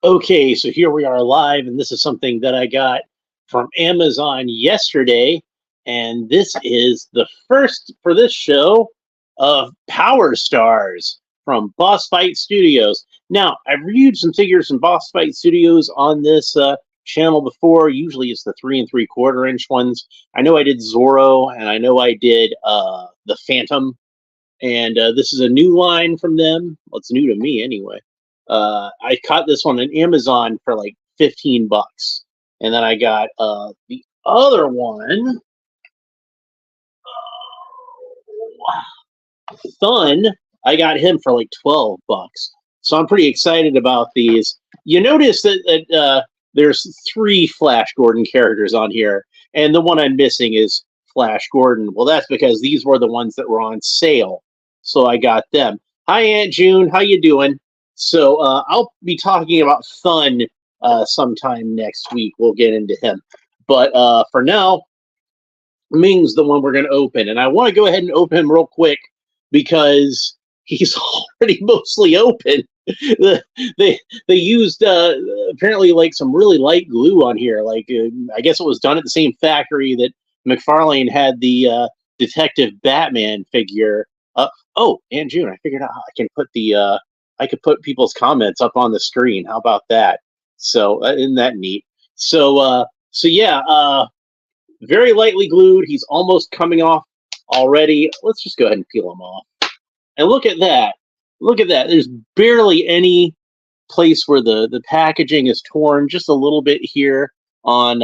Okay, so here we are live, and this is something that I got from Amazon yesterday. And this is the first for this show of Power Stars from Boss Fight Studios. Now, I've reviewed some figures from Boss Fight Studios on this channel before. Usually it's the 3 3/4 inch ones. I know I did Zorro, and I know I did the Phantom, and this is a new line from them. Well, it's new to me anyway. I caught this one on Amazon for like $15, and then I got the other one, Thun. I got him for like $12, so I'm pretty excited about these. You notice that there's three Flash Gordon characters on here, and the one I'm missing is Flash Gordon. Well, that's because these were the ones that were on sale, so I got them. Hi, Aunt June. How you doing? So I'll be talking about Thun sometime next week. We'll get into him, but for now, Ming's the one we're going to open, and I want to go ahead and open him real quick because he's already mostly open. they they used apparently like some really light glue on here. Like I guess it was done at the same factory that McFarlane had the Detective Batman figure. Oh, and June, I figured out how I can put the I could put people's comments up on the screen. How about that? So isn't that neat? So yeah. Very lightly glued. He's almost coming off already. Let's just go ahead and peel him off. And look at that. Look at that. There's barely any place where the packaging is torn. Just a little bit here on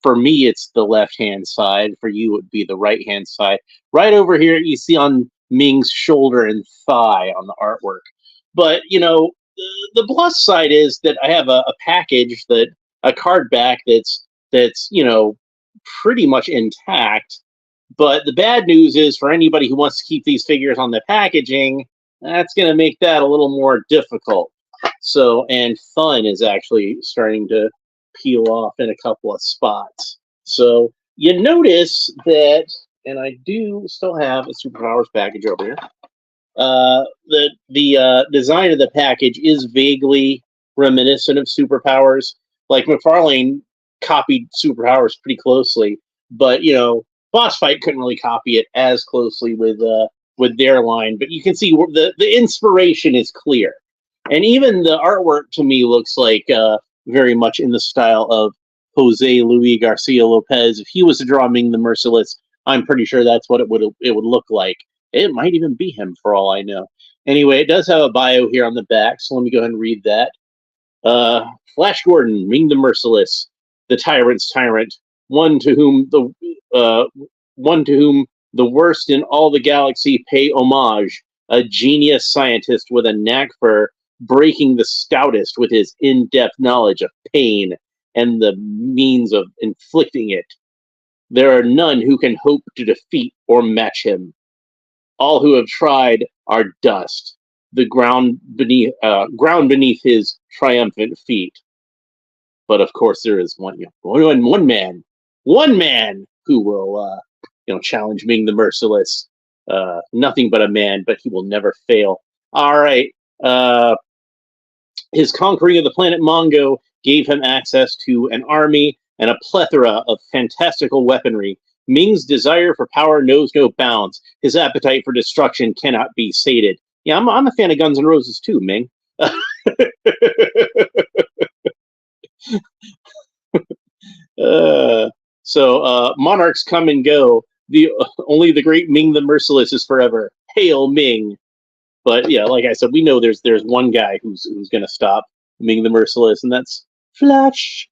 for me it's the left hand side. For you it would be the right hand side. Right over here you see on Ming's shoulder and thigh on the artwork. But the plus side is that I have a package that a card back that's pretty much intact. But the bad news is for anybody who wants to keep these figures on the packaging, that's going to make that a little more difficult. So, and Fun is actually starting to peel off in a couple of spots. So you notice that, and I do still have a Superpowers package over here. The design of the package is vaguely reminiscent of Superpowers. Like McFarlane copied Superpowers pretty closely, but Boss Fight couldn't really copy it as closely with their line. But you can see the inspiration is clear, and even the artwork to me looks like very much in the style of Jose Luis Garcia Lopez. If he was to draw Ming the Merciless, I'm pretty sure that's what it would look like. It might even be him for all I know. Anyway, it does have a bio here on the back, so let me go ahead and read that. Flash Gordon, Ming the Merciless, the tyrant's tyrant, one to whom the worst in all the galaxy pay homage, a genius scientist with a knack for breaking the stoutest with his in-depth knowledge of pain and the means of inflicting it. There are none who can hope to defeat or match him. All who have tried are dust, the ground beneath his triumphant feet. But of course, there is one man who will, challenge Ming the Merciless. Nothing but a man, but he will never fail. All right. His conquering of the planet Mongo gave him access to an army and a plethora of fantastical weaponry. Ming's desire for power knows no bounds. His appetite for destruction cannot be sated. Yeah, I'm a fan of Guns N' Roses too, Ming. Monarchs come and go. Only the great Ming the Merciless is forever. Hail Ming! But yeah, like I said, we know there's one guy who's going to stop Ming the Merciless, and that's Flash.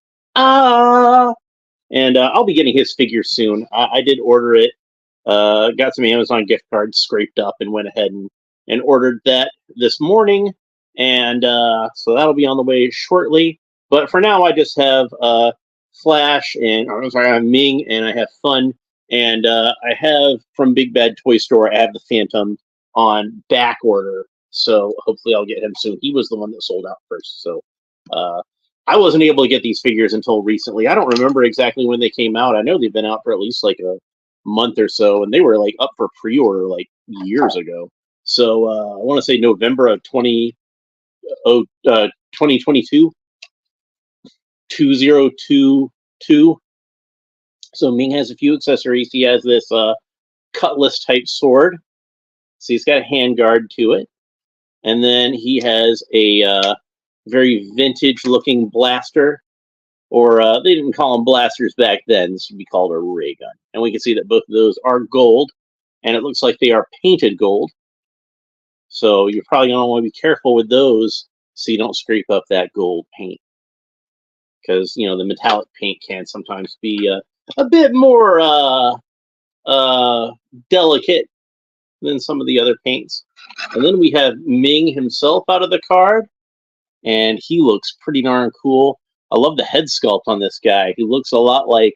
And I'll be getting his figure soon. I did order it. Got some Amazon gift cards scraped up and went ahead and ordered that this morning. And so that'll be on the way shortly. But for now, I just have Flash, and I have Ming, and I have Fun. And I have from Big Bad Toy Store, I have the Phantom on back order. So hopefully I'll get him soon. He was the one that sold out first. So I wasn't able to get these figures until recently. I don't remember exactly when they came out. I know they've been out for at least like a month or so, and they were like up for pre-order like years ago. So I want to say November of 2022 2022. So Ming has a few accessories. He has this cutlass type sword. So he's got a handguard to it. And then he has a very vintage looking blaster. Or they didn't call them blasters back then. This would be called a ray gun. And we can see that both of those are gold. And it looks like they are painted gold. So you're probably going to want to be careful with those so you don't scrape up that gold paint. Because, you know, the metallic paint can sometimes be a bit more delicate than some of the other paints. And then we have Ming himself out of the card. And he looks pretty darn cool. I love the head sculpt on this guy. He looks a lot like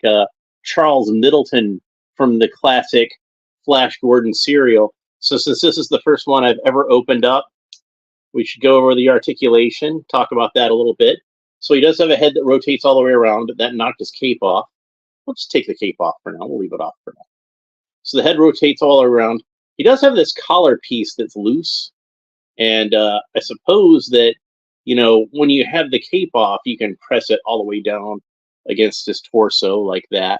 Charles Middleton from the classic Flash Gordon serial. So since this is the first one I've ever opened up, we should go over the articulation, talk about that a little bit. So he does have a head that rotates all the way around, but that knocked his cape off. We'll just take the cape off for now. We'll leave it off for now. So the head rotates all around. He does have this collar piece that's loose. And I suppose that, you know, when you have the cape off, you can press it all the way down against his torso like that.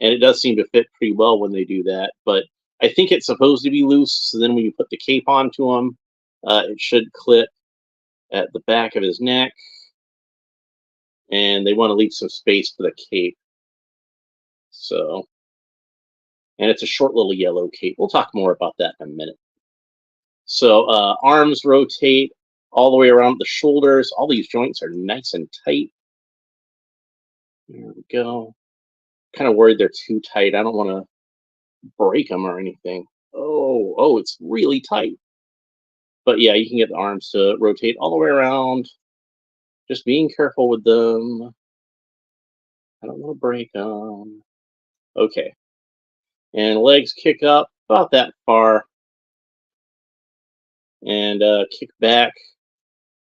And it does seem to fit pretty well when they do that. But I think it's supposed to be loose. So then when you put the cape onto him, it should clip at the back of his neck. And they want to leave some space for the cape. So, and it's a short little yellow cape. We'll talk more about that in a minute. So arms rotate all the way around the shoulders. All these joints are nice and tight. There we go. Kind of worried they're too tight. I don't want to break them or anything. Oh, it's really tight. But yeah, you can get the arms to rotate all the way around. Just being careful with them. I don't want to break them. Okay. And legs kick up about that far. And kick back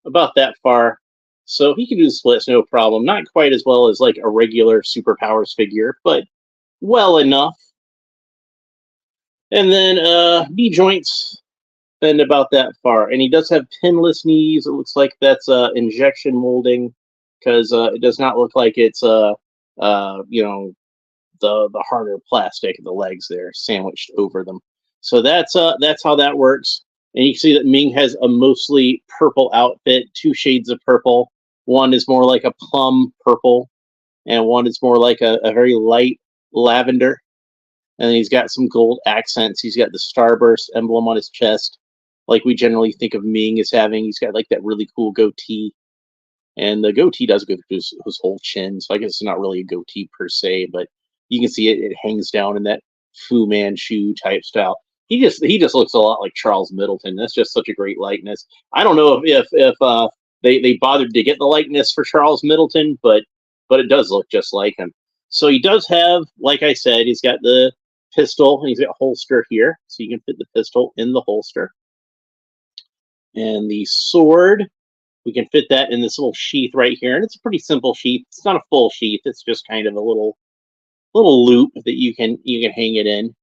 about that far. So he can do the splits no problem. Not quite as well as like a regular superpowers figure, but well enough. And then knee joints bend about that far. And he does have pinless knees. It looks like that's injection molding because it does not look like it's you know, the harder plastic of the legs there sandwiched over them. So that's how that works. And you can see that Ming has a mostly purple outfit, 2 shades of purple. One is more like a plum purple, and one is more like a very light lavender. And then he's got some gold accents. He's got the Starburst emblem on his chest, like we generally think of Ming as having. He's got like that really cool goatee. And the goatee does go through his whole chin, so I guess it's not really a goatee per se, but you can see it hangs down in that Fu Manchu type style. He just looks a lot like Charles Middleton. That's just such a great likeness. I don't know if they bothered to get the likeness for Charles Middleton, but it does look just like him. So he does have, like I said, he's got the pistol and he's got a holster here, so you can fit the pistol in the holster. And the sword, we can fit that in this little sheath right here, and it's a pretty simple sheath. It's not a full sheath; it's just kind of a little loop that you can hang it in.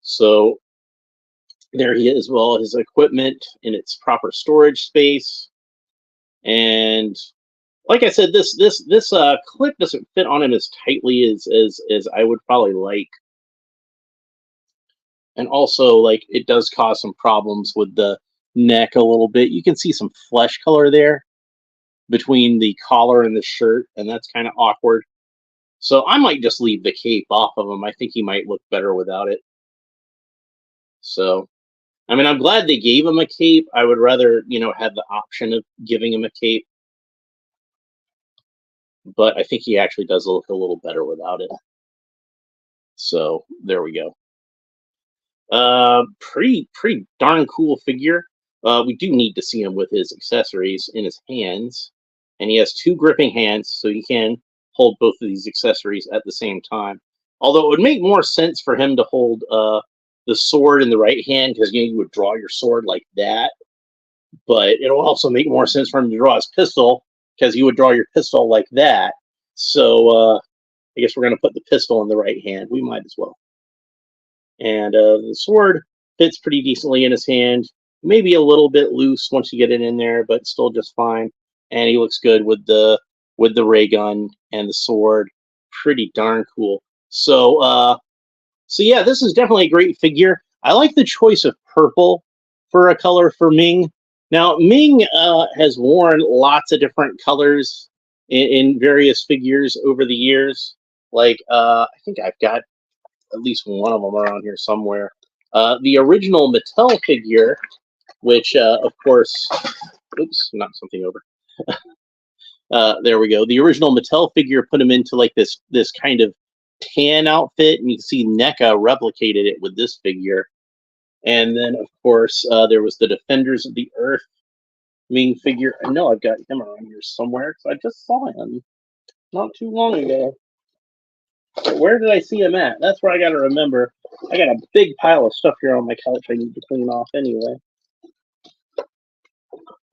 So there he is, well, his equipment in its proper storage space. And like I said, this clip doesn't fit on him as tightly as I would probably like. And also, like, it does cause some problems with the neck a little bit. You can see some flesh color there between the collar and the shirt, and that's kind of awkward. So I might just leave the cape off of him. I think he might look better without it. So, I mean, I'm glad they gave him a cape. I would rather, you know, have the option of giving him a cape. But I think he actually does look a little better without it. So there we go. Pretty darn cool figure. We do need to see him with his accessories in his hands. And he has 2 gripping hands, so he can hold both of these accessories at the same time. Although it would make more sense for him to hold the sword in the right hand, because you would draw your sword like that. But it'll also make more sense for him to draw his pistol, because you would draw your pistol like that. So I guess we're going to put the pistol in the right hand. We might as well. And the sword fits pretty decently in his hand. maybe a little bit loose once you get it in there, but still just fine. And he looks good with the ray gun and the sword. Pretty darn cool. So yeah, this is definitely a great figure. I like the choice of purple for a color for Ming. Now, Ming has worn lots of different colors in various figures over the years. Like, I think I've got at least one of them around here somewhere. The original Mattel figure, which, of course, oops, knocked something over. There we go. The original Mattel figure put him into like this kind of tan outfit, and you can see NECA replicated it with this figure. And then, of course, there was the Defenders of the Earth Ming figure. I know I've got him around here somewhere because I just saw him not too long ago. But where did I see him at? That's where I got to remember. I got a big pile of stuff here on my couch I need to clean off anyway. A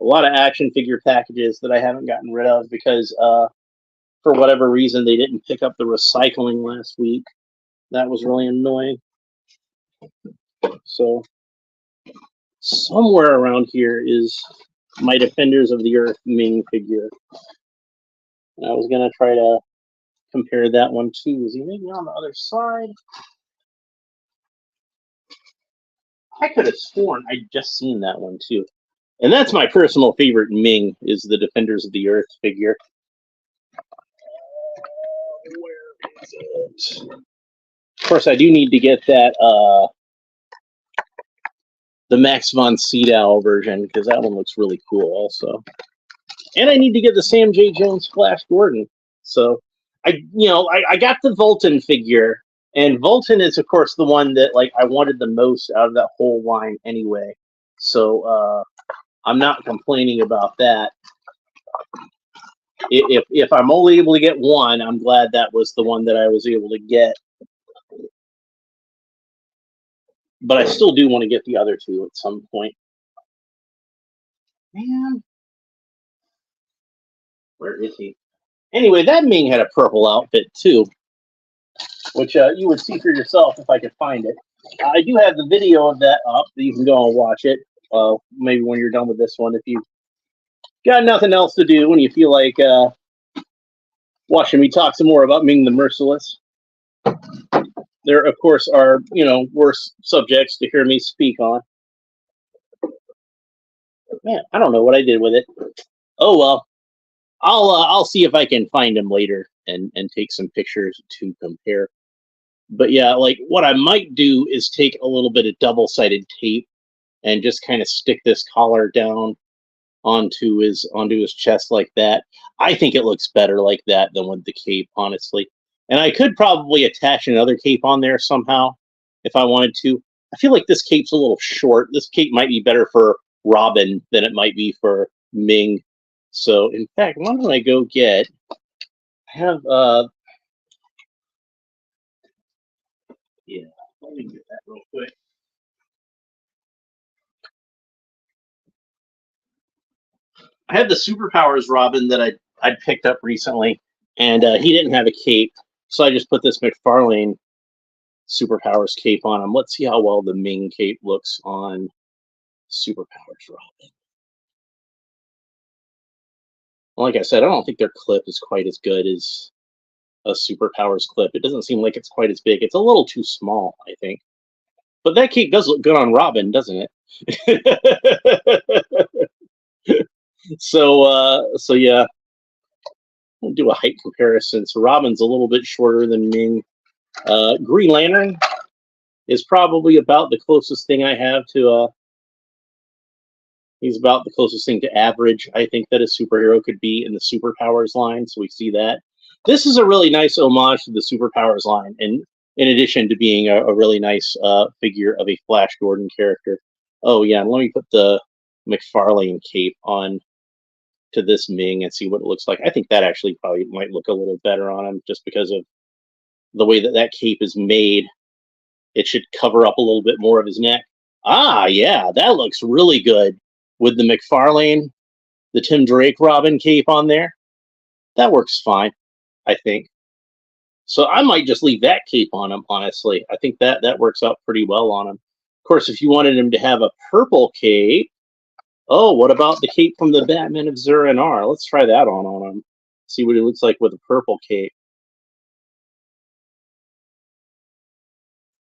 lot of action figure packages that I haven't gotten rid of because, for whatever reason, they didn't pick up the recycling last week. That was really annoying. So, somewhere around here is my Defenders of the Earth Ming figure. And I was going to try to compare that one too. Is he maybe on the other side? I could have sworn I'd just seen that one too. And that's my personal favorite Ming, is the Defenders of the Earth figure. Where is it? Of course, I do need to get that, the Max von Sydow version, because that one looks really cool also. And I need to get the Sam J. Jones Flash Gordon. So, I got the Volton figure, and Volton is, of course, the one that like I wanted the most out of that whole line anyway. So, I'm not complaining about that. If I'm only able to get one, I'm glad that was the one that I was able to get. But I still do want to get the other two at some point. Man, where is he? Anyway, that Ming had a purple outfit too, which you would see for yourself if I could find it. I do have the video of that up, that you can go and watch it. Maybe when you're done with this one, if you got nothing else to do and you feel like watching me talk some more about Ming the Merciless. There, of course, are worse subjects to hear me speak on. Man, I don't know what I did with it. Oh well, I'll see if I can find him later and take some pictures to compare. But yeah, like what I might do is take a little bit of double-sided tape and just kind of stick this collar down onto his chest like that. I think it looks better like that than with the cape, honestly. And I could probably attach another cape on there somehow if I wanted to. I feel like this cape's a little short. This cape might be better for Robin than it might be for Ming. So, in fact, why don't I go get... I have... yeah, let me get that real quick. I had the Superpowers Robin that I'd picked up recently, and he didn't have a cape, so I just put this McFarlane Superpowers cape on him. Let's see how well the Ming cape looks on Superpowers Robin. Like I said, I don't think their clip is quite as good as a Superpowers clip. It doesn't seem like it's quite as big. It's a little too small, I think. But that cape does look good on Robin, doesn't it? So yeah, I'll do a height comparison. So Robin's a little bit shorter than Ming. Green Lantern is probably about the closest thing I have to he's about the closest thing to average I think that a superhero could be in the Superpowers line, so we see that. This is a really nice homage to the Superpowers line, and in addition to being a really nice figure of a Flash Gordon character. Oh yeah, and let me put the McFarlane cape on to this Ming and see what it looks like. I think that actually probably might look a little better on him just because of the way that that cape is made. It should cover up a little bit more of his neck. Ah, yeah, that looks really good with the McFarlane, the Tim Drake Robin cape on there. That works fine, I think. So I might just leave that cape on him, honestly. I think that works out pretty well on him. Of course, if you wanted him to have a purple cape, oh, what about the cape from the Batman of Zur-En-Arrh? Let's try that on him. See what he looks like with a purple cape.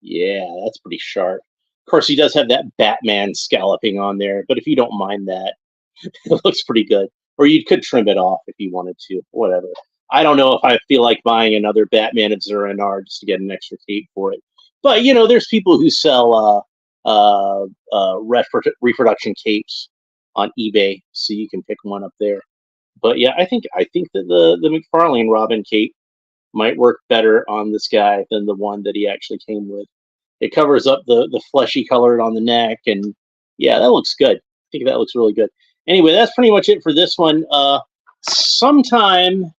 Yeah, that's pretty sharp. Of course, he does have that Batman scalloping on there, but if you don't mind that, it looks pretty good. Or you could trim it off if you wanted to. Whatever. I don't know if I feel like buying another Batman of Zur-En-Arrh just to get an extra cape for it. But you know, there's people who sell reproduction capes on eBay, so you can pick one up there. But yeah, I think that the McFarlane Robin cape might work better on this guy than the one that he actually came with. It covers up the fleshy colored on the neck, and yeah, that looks good. I think that looks really good. Anyway, that's pretty much it for this one. Sometime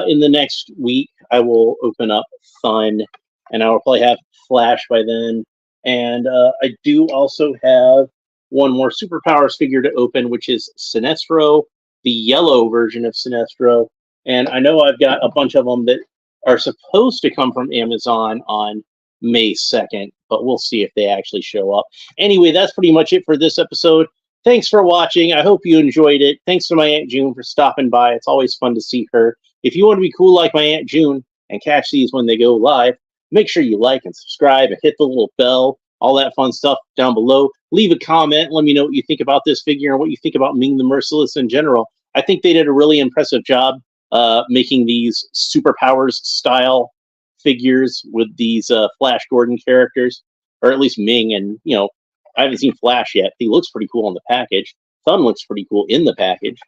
in the next week, I will open up Fun, and I will probably have Flash by then. And I do also have one more Superpowers figure to open, which is Sinestro, the yellow version of Sinestro. And I know I've got a bunch of them that are supposed to come from Amazon on May 2nd, but we'll see if they actually show up. Anyway, that's pretty much it for this episode. Thanks for watching. I hope you enjoyed it. Thanks to my Aunt June for stopping by. It's always fun to see her. If you want to be cool like my Aunt June and catch these when they go live, make sure you like and subscribe and hit the little bell, all that fun stuff down below. Leave a comment. Let me know what you think about this figure and what you think about Ming the Merciless in general. I think they did a really impressive job making these Superpowers style figures with these Flash Gordon characters, or at least Ming. And, you know, I haven't seen Flash yet. He looks pretty cool in the package. Thun looks pretty cool in the package.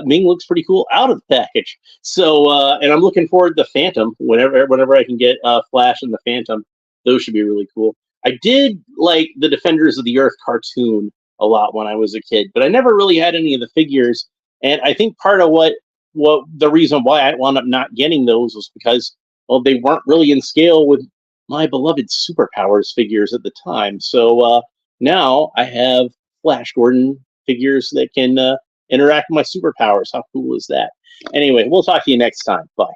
Ming looks pretty cool out of the package. So, and I'm looking forward to Phantom whenever I can get Flash and the Phantom. Those should be really cool. I did like the Defenders of the Earth cartoon a lot when I was a kid, but I never really had any of the figures. And I think part of what the reason why I wound up not getting those was because, well, they weren't really in scale with my beloved Superpowers figures at the time. So now I have Flash Gordon figures that can interact with my Superpowers. How cool is that? Anyway, we'll talk to you next time. Bye.